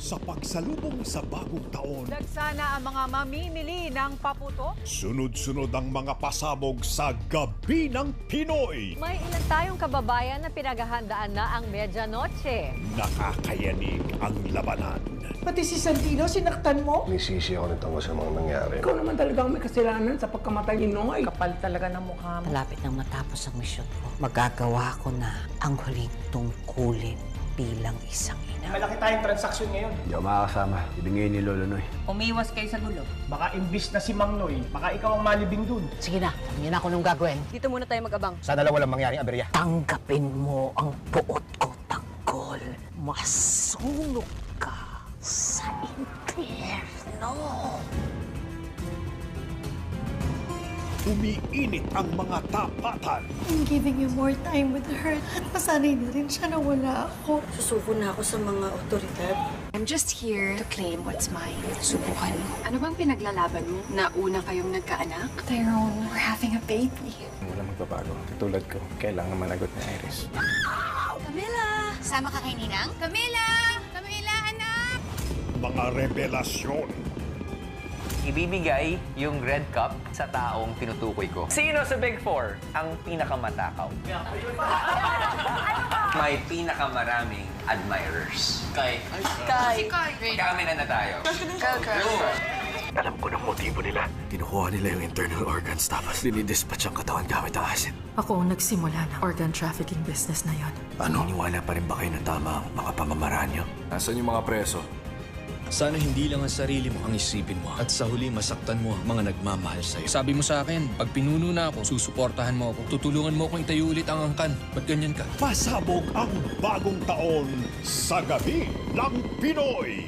Sa pagsalubong sa bagong taon, Dagsana ang mga mamimili ng paputok. sunod-sunod ang mga pasabog sa Gabi ng Pinoy. May ilan tayong kababayan na pinaghahandaan na ang Medianoche. Nakakayanig ang labanan. Pati si Santino, sinaktan mo? Nagsisi ako nito sa mga nangyari. Ikaw naman talagang may kasalanan sa pagkamatay ni Noy. Kapal talaga ng mukha mo. Malapit nang matapos ang misyon ko, magagawa ko na ang huling tungkulin bilang isang ina. Malaki tayong transaksyon ngayon. Hindi ako makakasama. Ibigay ni Lolo Noy. Umiwas kayo sa gulo. Baka imbis na si Mang Noy, baka ikaw ang malibing dun. Sige na, hindi na ako nung gagawin. Dito muna tayo mag-abang. Sana lang walang mangyaring aberya. Tanggapin mo ang puot ko, tanggol. Masunog ka sa impyerno. Umiinit ang mga tapatan. I'm giving you more time with her. At masanay na rin siya na wala ako. Susuko na ako sa mga otoridad. I'm just here to claim what's mine. Subukan mo. Ano bang pinaglalaban mo? Nauna kayong nagkaanak? Tyrone, we're having a baby. Walang magbabago. Katulad ko, kailangan managot ni Iris. Camila! Sama ka kay Ninang? Camila! Camila, anak! Mga revelasyon. Ibibigay yung red cup sa taong tinutukoy ko. Sino sa Big Four ang pinakamatakaw? May pinakamaraming admirers. Kay. Kami na tayo. Alam ko ng motibo nila. Kinukuha nila yung internal organs tapos dinidispatch ang katawan gamit ang acid. Ako ang nagsimula ng organ trafficking business na yon. Ano? Niwala pa rin ba kayo na tama ang mga pamamaraan niyo? Nasaan yung mga preso? Sana hindi lang ang sarili mo ang isipin mo at sa huli masaktan mo ang mga nagmamahal sa'yo. Sabi mo sa akin, pag pinuno na ako, susuportahan mo ako. Tutulungan mo akong itayo ulit ang angkan. Ba't ganyan ka? Pasabog ang bagong taon sa Gabi ng Pinoy.